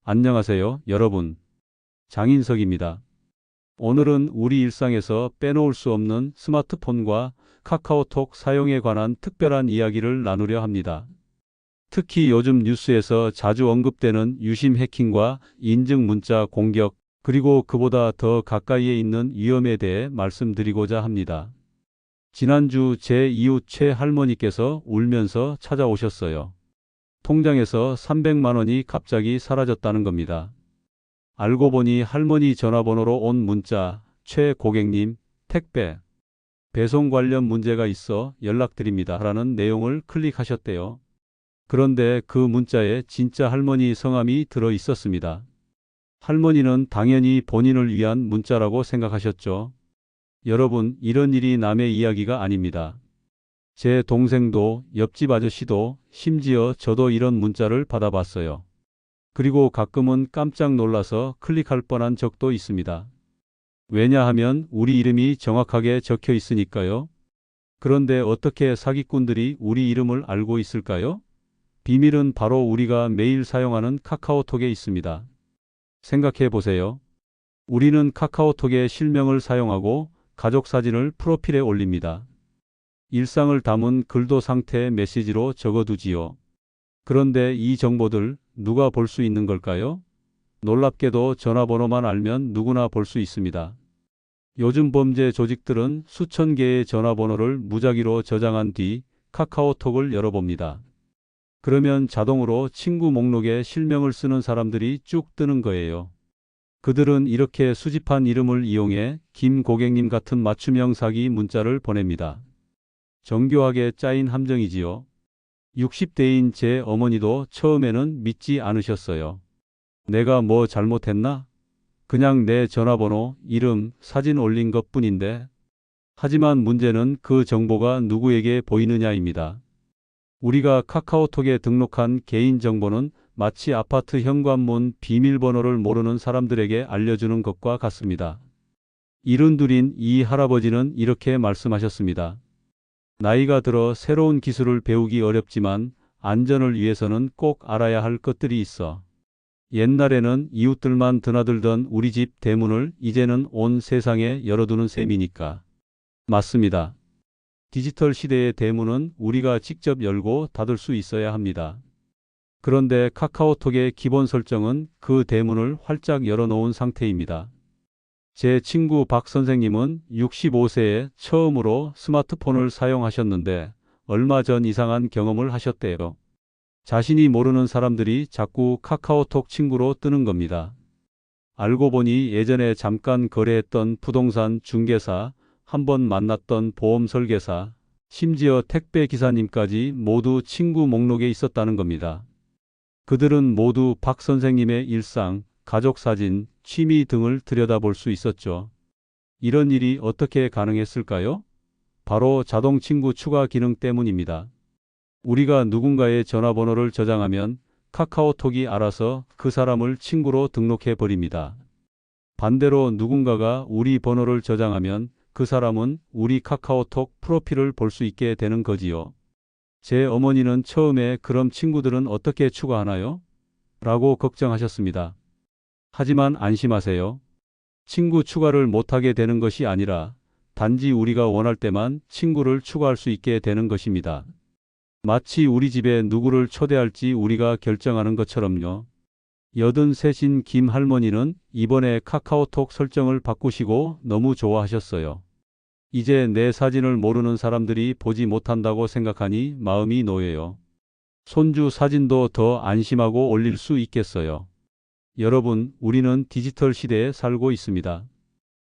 안녕하세요, 여러분. 장인석입니다. 오늘은 우리 일상에서 빼놓을 수 없는 스마트폰과 카카오톡 사용에 관한 특별한 이야기를 나누려 합니다. 특히 요즘 뉴스에서 자주 언급되는 유심 해킹과 인증 문자 공격, 그리고 그보다 더 가까이에 있는 위험에 대해 말씀드리고자 합니다. 지난주 제 이웃 최 할머니께서 울면서 찾아오셨어요. 통장에서 300만 원이 갑자기 사라졌다는 겁니다. 알고 보니 할머니 전화번호로 온 문자, 최 고객님, 택배, 배송 관련 문제가 있어 연락드립니다. 라는 내용을 클릭하셨대요. 그런데 그 문자에 진짜 할머니 성함이 들어 있었습니다. 할머니는 당연히 본인을 위한 문자라고 생각하셨죠. 여러분, 이런 일이 남의 이야기가 아닙니다. 제 동생도, 옆집 아저씨도, 심지어 저도 이런 문자를 받아봤어요. 그리고 가끔은 깜짝 놀라서 클릭할 뻔한 적도 있습니다. 왜냐하면 우리 이름이 정확하게 적혀 있으니까요. 그런데 어떻게 사기꾼들이 우리 이름을 알고 있을까요? 비밀은 바로 우리가 매일 사용하는 카카오톡에 있습니다. 생각해 보세요. 우리는 카카오톡의 실명을 사용하고 가족 사진을 프로필에 올립니다. 일상을 담은 글도 상태 메시지로 적어두지요. 그런데 이 정보들 누가 볼 수 있는 걸까요? 놀랍게도 전화번호만 알면 누구나 볼 수 있습니다. 요즘 범죄 조직들은 수천 개의 전화번호를 무작위로 저장한 뒤 카카오톡을 열어봅니다. 그러면 자동으로 친구 목록에 실명을 쓰는 사람들이 쭉 뜨는 거예요. 그들은 이렇게 수집한 이름을 이용해 김 고객님 같은 맞춤형 사기 문자를 보냅니다. 정교하게 짜인 함정이지요. 60대인 제 어머니도 처음에는 믿지 않으셨어요. 내가 뭐 잘못했나? 그냥 내 전화번호, 이름, 사진 올린 것뿐인데. 하지만 문제는 그 정보가 누구에게 보이느냐입니다. 우리가 카카오톡에 등록한 개인정보는 마치 아파트 현관문 비밀번호를 모르는 사람들에게 알려주는 것과 같습니다. 이른둘인 이 할아버지는 이렇게 말씀하셨습니다. 나이가 들어 새로운 기술을 배우기 어렵지만 안전을 위해서는 꼭 알아야 할 것들이 있어. 옛날에는 이웃들만 드나들던 우리 집 대문을 이제는 온 세상에 열어두는 셈이니까. 맞습니다. 디지털 시대의 대문은 우리가 직접 열고 닫을 수 있어야 합니다. 그런데 카카오톡의 기본 설정은 그 대문을 활짝 열어놓은 상태입니다. 제 친구 박 선생님은 65세에 처음으로 스마트폰을 사용하셨는데 얼마 전 이상한 경험을 하셨대요. 자신이 모르는 사람들이 자꾸 카카오톡 친구로 뜨는 겁니다. 알고 보니 예전에 잠깐 거래했던 부동산 중개사, 한번 만났던 보험 설계사, 심지어 택배 기사님까지 모두 친구 목록에 있었다는 겁니다. 그들은 모두 박 선생님의 일상, 가족 사진, 취미 등을 들여다볼 수 있었죠. 이런 일이 어떻게 가능했을까요? 바로 자동 친구 추가 기능 때문입니다. 우리가 누군가의 전화번호를 저장하면 카카오톡이 알아서 그 사람을 친구로 등록해 버립니다. 반대로 누군가가 우리 번호를 저장하면 그 사람은 우리 카카오톡 프로필을 볼 수 있게 되는 거지요. 제 어머니는 처음에 그럼 친구들은 어떻게 추가하나요? 라고 걱정하셨습니다. 하지만 안심하세요. 친구 추가를 못하게 되는 것이 아니라 단지 우리가 원할 때만 친구를 추가할 수 있게 되는 것입니다. 마치 우리 집에 누구를 초대할지 우리가 결정하는 것처럼요. 83인 김 할머니는 이번에 카카오톡 설정을 바꾸시고 너무 좋아하셨어요. 이제 내 사진을 모르는 사람들이 보지 못한다고 생각하니 마음이 놓여요. 손주 사진도 더 안심하고 올릴 수 있겠어요. 여러분, 우리는 디지털 시대에 살고 있습니다.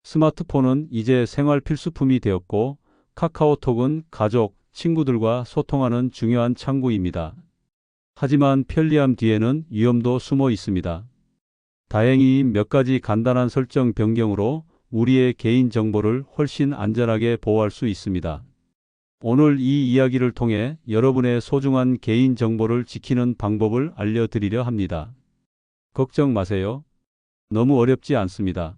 스마트폰은 이제 생활 필수품이 되었고 카카오톡은 가족, 친구들과 소통하는 중요한 창구입니다. 하지만 편리함 뒤에는 위험도 숨어 있습니다. 다행히 몇 가지 간단한 설정 변경으로 우리의 개인 정보를 훨씬 안전하게 보호할 수 있습니다. 오늘 이 이야기를 통해 여러분의 소중한 개인 정보를 지키는 방법을 알려드리려 합니다. 걱정 마세요. 너무 어렵지 않습니다.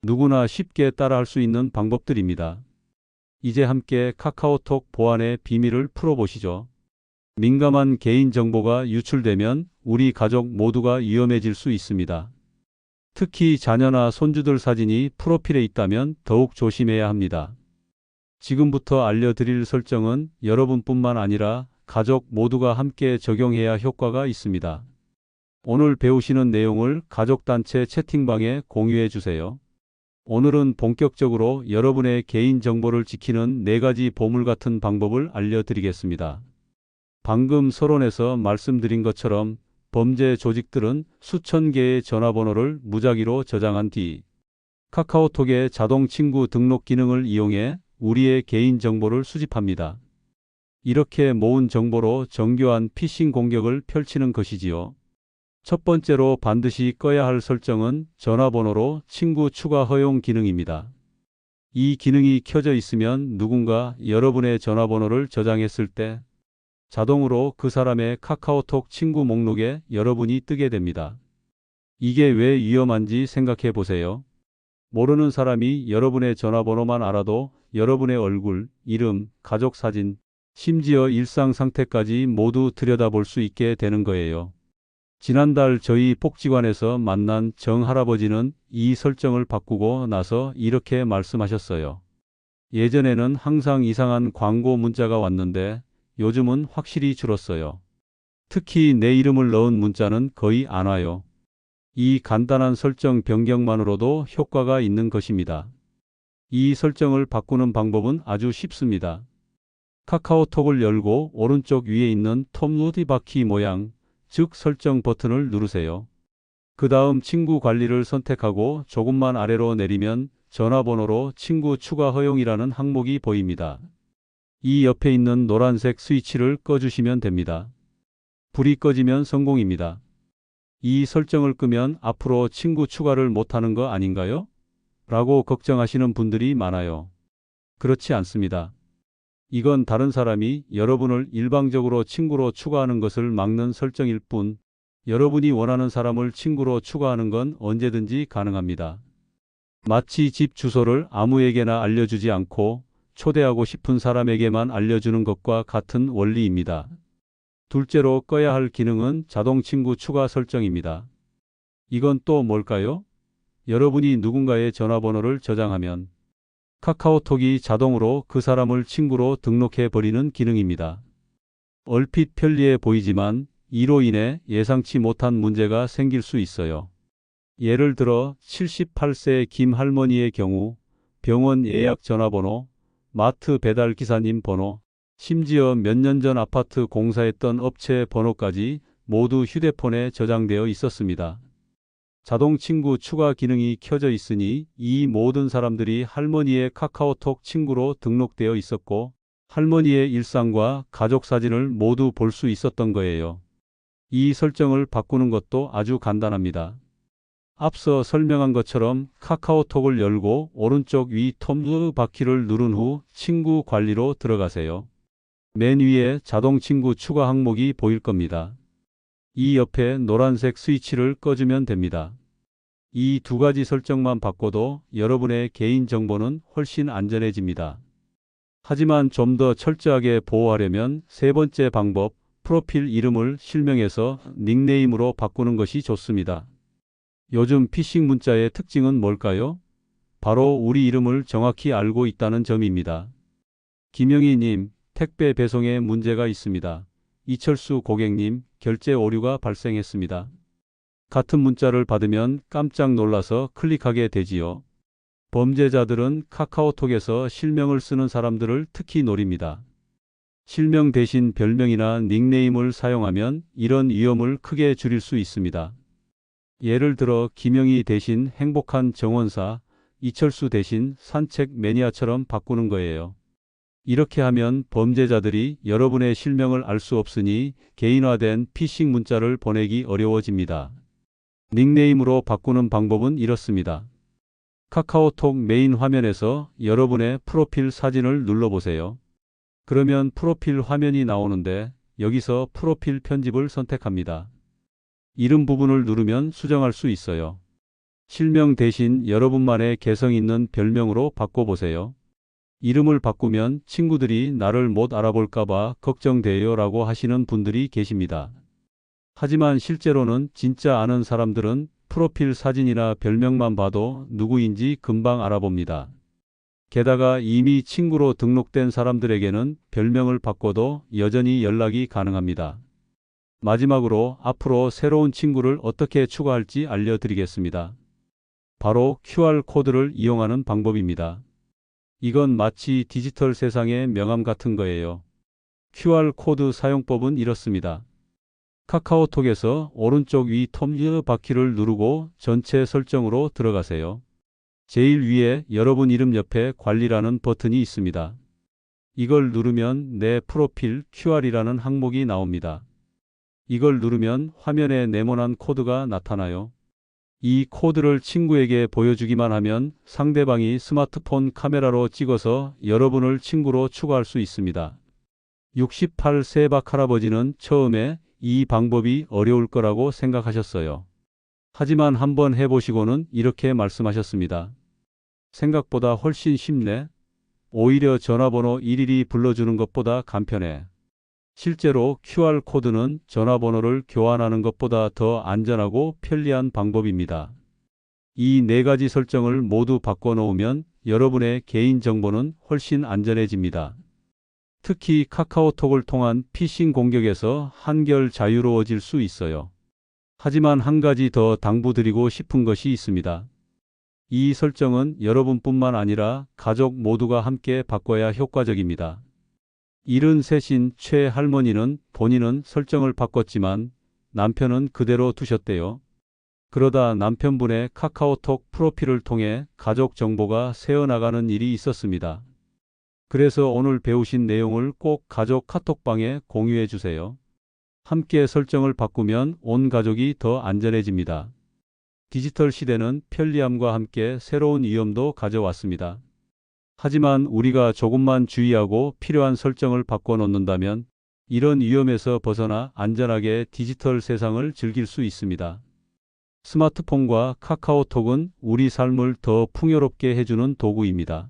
누구나 쉽게 따라할 수 있는 방법들입니다. 이제 함께 카카오톡 보안의 비밀을 풀어보시죠. 민감한 개인정보가 유출되면 우리 가족 모두가 위험해질 수 있습니다. 특히 자녀나 손주들 사진이 프로필에 있다면 더욱 조심해야 합니다. 지금부터 알려드릴 설정은 여러분뿐만 아니라 가족 모두가 함께 적용해야 효과가 있습니다. 오늘 배우시는 내용을 가족단체 채팅방에 공유해 주세요. 오늘은 본격적으로 여러분의 개인정보를 지키는 4가지 보물 같은 방법을 알려드리겠습니다. 방금 서론에서 말씀드린 것처럼 범죄 조직들은 수천 개의 전화번호를 무작위로 저장한 뒤 카카오톡의 자동 친구 등록 기능을 이용해 우리의 개인정보를 수집합니다. 이렇게 모은 정보로 정교한 피싱 공격을 펼치는 것이지요. 첫 번째로 반드시 꺼야 할 설정은 전화번호로 친구 추가 허용 기능입니다. 이 기능이 켜져 있으면 누군가 여러분의 전화번호를 저장했을 때 자동으로 그 사람의 카카오톡 친구 목록에 여러분이 뜨게 됩니다. 이게 왜 위험한지 생각해 보세요. 모르는 사람이 여러분의 전화번호만 알아도 여러분의 얼굴, 이름, 가족 사진, 심지어 일상 상태까지 모두 들여다볼 수 있게 되는 거예요. 지난달 저희 복지관에서 만난 정 할아버지는 이 설정을 바꾸고 나서 이렇게 말씀하셨어요. 예전에는 항상 이상한 광고 문자가 왔는데 요즘은 확실히 줄었어요. 특히 내 이름을 넣은 문자는 거의 안 와요. 이 간단한 설정 변경만으로도 효과가 있는 것입니다. 이 설정을 바꾸는 방법은 아주 쉽습니다. 카카오톡을 열고 오른쪽 위에 있는 톱 누르기 바퀴 모양, 즉 설정 버튼을 누르세요. 그 다음 친구 관리를 선택하고 조금만 아래로 내리면 전화번호로 친구 추가 허용이라는 항목이 보입니다. 이 옆에 있는 노란색 스위치를 꺼주시면 됩니다. 불이 꺼지면 성공입니다. 이 설정을 끄면 앞으로 친구 추가를 못하는 거 아닌가요? 라고 걱정하시는 분들이 많아요. 그렇지 않습니다. 이건 다른 사람이 여러분을 일방적으로 친구로 추가하는 것을 막는 설정일 뿐, 여러분이 원하는 사람을 친구로 추가하는 건 언제든지 가능합니다. 마치 집 주소를 아무에게나 알려주지 않고 초대하고 싶은 사람에게만 알려주는 것과 같은 원리입니다. 둘째로 꺼야 할 기능은 자동 친구 추가 설정입니다. 이건 또 뭘까요? 여러분이 누군가의 전화번호를 저장하면 카카오톡이 자동으로 그 사람을 친구로 등록해 버리는 기능입니다. 얼핏 편리해 보이지만 이로 인해 예상치 못한 문제가 생길 수 있어요. 예를 들어 78세 김 할머니의 경우 병원 예약 전화번호, 마트 배달 기사님 번호, 심지어 몇 년 전 아파트 공사했던 업체 번호까지 모두 휴대폰에 저장되어 있었습니다. 자동 친구 추가 기능이 켜져 있으니 이 모든 사람들이 할머니의 카카오톡 친구로 등록되어 있었고 할머니의 일상과 가족 사진을 모두 볼 수 있었던 거예요. 이 설정을 바꾸는 것도 아주 간단합니다. 앞서 설명한 것처럼 카카오톡을 열고 오른쪽 위 톱 누르 바퀴를 누른 후 친구 관리로 들어가세요. 맨 위에 자동 친구 추가 항목이 보일 겁니다. 이 옆에 노란색 스위치를 꺼주면 됩니다. 이 2가지 설정만 바꿔도 여러분의 개인정보는 훨씬 안전해집니다. 하지만 좀 더 철저하게 보호하려면 세 번째 방법, 프로필 이름을 실명해서 닉네임으로 바꾸는 것이 좋습니다. 요즘 피싱 문자의 특징은 뭘까요? 바로 우리 이름을 정확히 알고 있다는 점입니다. 김영희님, 택배 배송에 문제가 있습니다. 이철수 고객님, 결제 오류가 발생했습니다. 같은 문자를 받으면 깜짝 놀라서 클릭하게 되지요. 범죄자들은 카카오톡에서 실명을 쓰는 사람들을 특히 노립니다. 실명 대신 별명이나 닉네임을 사용하면 이런 위험을 크게 줄일 수 있습니다. 예를 들어 김영희 대신 행복한 정원사, 이철수 대신 산책 매니아처럼 바꾸는 거예요. 이렇게 하면 범죄자들이 여러분의 실명을 알 수 없으니 개인화된 피싱 문자를 보내기 어려워집니다. 닉네임으로 바꾸는 방법은 이렇습니다. 카카오톡 메인 화면에서 여러분의 프로필 사진을 눌러보세요. 그러면 프로필 화면이 나오는데 여기서 프로필 편집을 선택합니다. 이름 부분을 누르면 수정할 수 있어요. 실명 대신 여러분만의 개성 있는 별명으로 바꿔보세요. 이름을 바꾸면 친구들이 나를 못 알아볼까봐 걱정돼요 라고 하시는 분들이 계십니다. 하지만 실제로는 진짜 아는 사람들은 프로필 사진이나 별명만 봐도 누구인지 금방 알아봅니다. 게다가 이미 친구로 등록된 사람들에게는 별명을 바꿔도 여전히 연락이 가능합니다. 마지막으로 앞으로 새로운 친구를 어떻게 추가할지 알려드리겠습니다. 바로 QR코드를 이용하는 방법입니다. 이건 마치 디지털 세상의 명함 같은 거예요. QR코드 사용법은 이렇습니다. 카카오톡에서 오른쪽 위 톱니 바퀴를 누르고 전체 설정으로 들어가세요. 제일 위에 여러분 이름 옆에 관리라는 버튼이 있습니다. 이걸 누르면 내 프로필 QR이라는 항목이 나옵니다. 이걸 누르면 화면에 네모난 코드가 나타나요. 이 코드를 친구에게 보여주기만 하면 상대방이 스마트폰 카메라로 찍어서 여러분을 친구로 추가할 수 있습니다. 68세 박 할아버지는 처음에 이 방법이 어려울 거라고 생각하셨어요. 하지만 한번 해보시고는 이렇게 말씀하셨습니다. 생각보다 훨씬 쉽네. 오히려 전화번호 일일이 불러주는 것보다 간편해. 실제로 QR코드는 전화번호를 교환하는 것보다 더 안전하고 편리한 방법입니다. 이 네 가지 설정을 모두 바꿔놓으면 여러분의 개인정보는 훨씬 안전해집니다. 특히 카카오톡을 통한 피싱 공격에서 한결 자유로워질 수 있어요. 하지만 한 가지 더 당부드리고 싶은 것이 있습니다. 이 설정은 여러분뿐만 아니라 가족 모두가 함께 바꿔야 효과적입니다. 73인 최 할머니는 본인은 설정을 바꿨지만 남편은 그대로 두셨대요. 그러다 남편분의 카카오톡 프로필을 통해 가족 정보가 새어나가는 일이 있었습니다. 그래서 오늘 배우신 내용을 꼭 가족 카톡방에 공유해 주세요. 함께 설정을 바꾸면 온 가족이 더 안전해집니다. 디지털 시대는 편리함과 함께 새로운 위험도 가져왔습니다. 하지만 우리가 조금만 주의하고 필요한 설정을 바꿔놓는다면 이런 위험에서 벗어나 안전하게 디지털 세상을 즐길 수 있습니다. 스마트폰과 카카오톡은 우리 삶을 더 풍요롭게 해주는 도구입니다.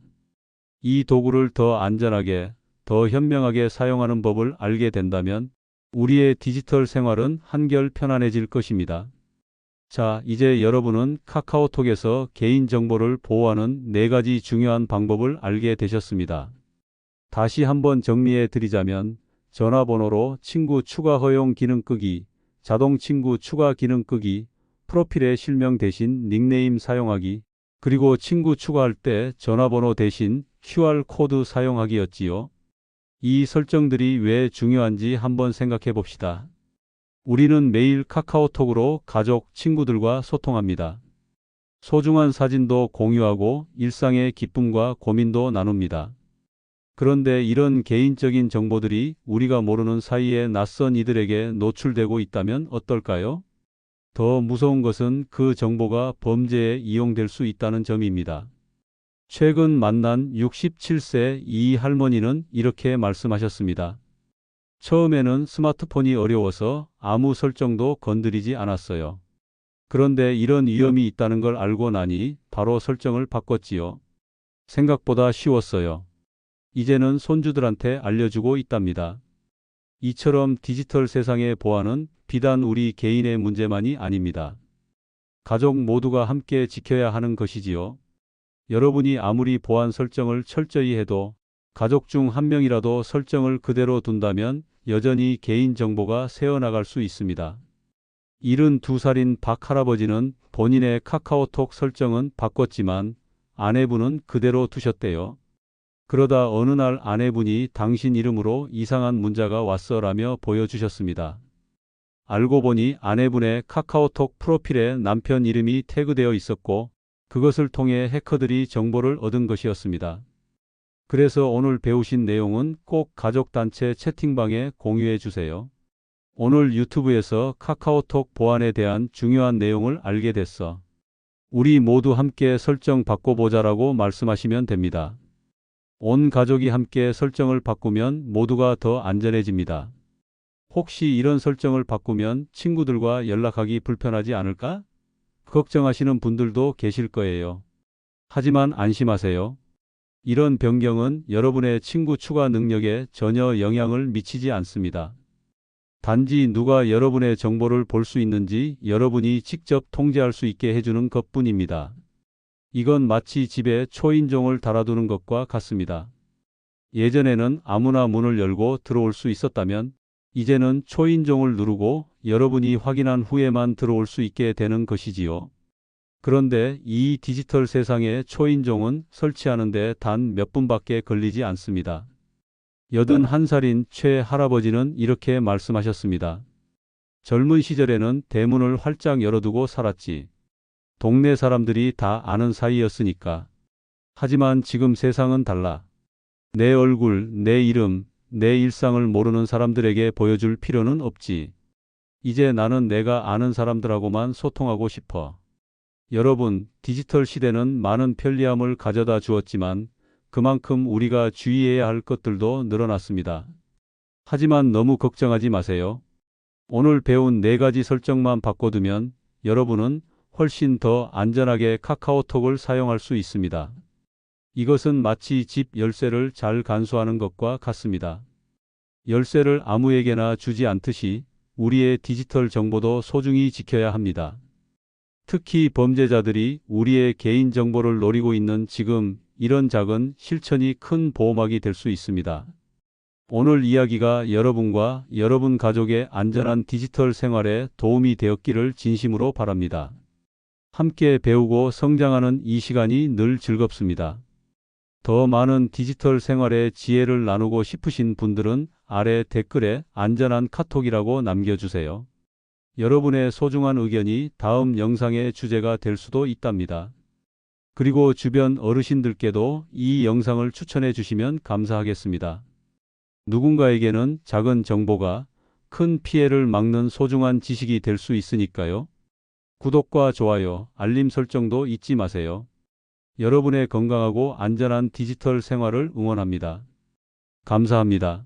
이 도구를 더 안전하게, 더 현명하게 사용하는 법을 알게 된다면 우리의 디지털 생활은 한결 편안해질 것입니다. 자, 이제 여러분은 카카오톡에서 개인정보를 보호하는 네 가지 중요한 방법을 알게 되셨습니다. 다시 한번 정리해 드리자면 전화번호로 친구 추가 허용 기능 끄기, 자동 친구 추가 기능 끄기, 프로필의 실명 대신 닉네임 사용하기, 그리고 친구 추가할 때 전화번호 대신 QR코드 사용하기였지요. 이 설정들이 왜 중요한지 한번 생각해 봅시다. 우리는 매일 카카오톡으로 가족, 친구들과 소통합니다. 소중한 사진도 공유하고 일상의 기쁨과 고민도 나눕니다. 그런데 이런 개인적인 정보들이 우리가 모르는 사이에 낯선 이들에게 노출되고 있다면 어떨까요? 더 무서운 것은 그 정보가 범죄에 이용될 수 있다는 점입니다. 최근 만난 67세 이 할머니는 이렇게 말씀하셨습니다. 처음에는 스마트폰이 어려워서 아무 설정도 건드리지 않았어요. 그런데 이런 위험이 있다는 걸 알고 나니 바로 설정을 바꿨지요. 생각보다 쉬웠어요. 이제는 손주들한테 알려주고 있답니다. 이처럼 디지털 세상의 보안은 비단 우리 개인의 문제만이 아닙니다. 가족 모두가 함께 지켜야 하는 것이지요. 여러분이 아무리 보안 설정을 철저히 해도 가족 중 한 명이라도 설정을 그대로 둔다면 여전히 개인정보가 새어나갈 수 있습니다. 72살인 박 할아버지는 본인의 카카오톡 설정은 바꿨지만 아내분은 그대로 두셨대요. 그러다 어느 날 아내분이 당신 이름으로 이상한 문자가 왔어라며 보여주셨습니다. 알고 보니 아내분의 카카오톡 프로필에 남편 이름이 태그되어 있었고 그것을 통해 해커들이 정보를 얻은 것이었습니다. 그래서 오늘 배우신 내용은 꼭 가족단체 채팅방에 공유해 주세요. 오늘 유튜브에서 카카오톡 보안에 대한 중요한 내용을 알게 됐어. 우리 모두 함께 설정 바꿔보자라고 말씀하시면 됩니다. 온 가족이 함께 설정을 바꾸면 모두가 더 안전해집니다. 혹시 이런 설정을 바꾸면 친구들과 연락하기 불편하지 않을까? 걱정하시는 분들도 계실 거예요. 하지만 안심하세요. 이런 변경은 여러분의 친구 추가 능력에 전혀 영향을 미치지 않습니다. 단지 누가 여러분의 정보를 볼 수 있는지 여러분이 직접 통제할 수 있게 해주는 것뿐입니다. 이건 마치 집에 초인종을 달아두는 것과 같습니다. 예전에는 아무나 문을 열고 들어올 수 있었다면 이제는 초인종을 누르고 여러분이 확인한 후에만 들어올 수 있게 되는 것이지요. 그런데 이 디지털 세상의 초인종은 설치하는데 단 몇 분밖에 걸리지 않습니다. 81살인 최 할아버지는 이렇게 말씀하셨습니다. 젊은 시절에는 대문을 활짝 열어두고 살았지. 동네 사람들이 다 아는 사이였으니까. 하지만 지금 세상은 달라. 내 얼굴, 내 이름, 내 일상을 모르는 사람들에게 보여줄 필요는 없지. 이제 나는 내가 아는 사람들하고만 소통하고 싶어. 여러분, 디지털 시대는 많은 편리함을 가져다 주었지만 그만큼 우리가 주의해야 할 것들도 늘어났습니다. 하지만 너무 걱정하지 마세요. 오늘 배운 4가지 설정만 바꿔두면 여러분은 훨씬 더 안전하게 카카오톡을 사용할 수 있습니다. 이것은 마치 집 열쇠를 잘 간수하는 것과 같습니다. 열쇠를 아무에게나 주지 않듯이 우리의 디지털 정보도 소중히 지켜야 합니다. 특히 범죄자들이 우리의 개인정보를 노리고 있는 지금 이런 작은 실천이 큰 보호막이 될 수 있습니다. 오늘 이야기가 여러분과 여러분 가족의 안전한 디지털 생활에 도움이 되었기를 진심으로 바랍니다. 함께 배우고 성장하는 이 시간이 늘 즐겁습니다. 더 많은 디지털 생활의 지혜를 나누고 싶으신 분들은 아래 댓글에 안전한 카톡이라고 남겨주세요. 여러분의 소중한 의견이 다음 영상의 주제가 될 수도 있답니다. 그리고 주변 어르신들께도 이 영상을 추천해 주시면 감사하겠습니다. 누군가에게는 작은 정보가 큰 피해를 막는 소중한 지식이 될 수 있으니까요. 구독과 좋아요, 알림 설정도 잊지 마세요. 여러분의 건강하고 안전한 디지털 생활을 응원합니다. 감사합니다.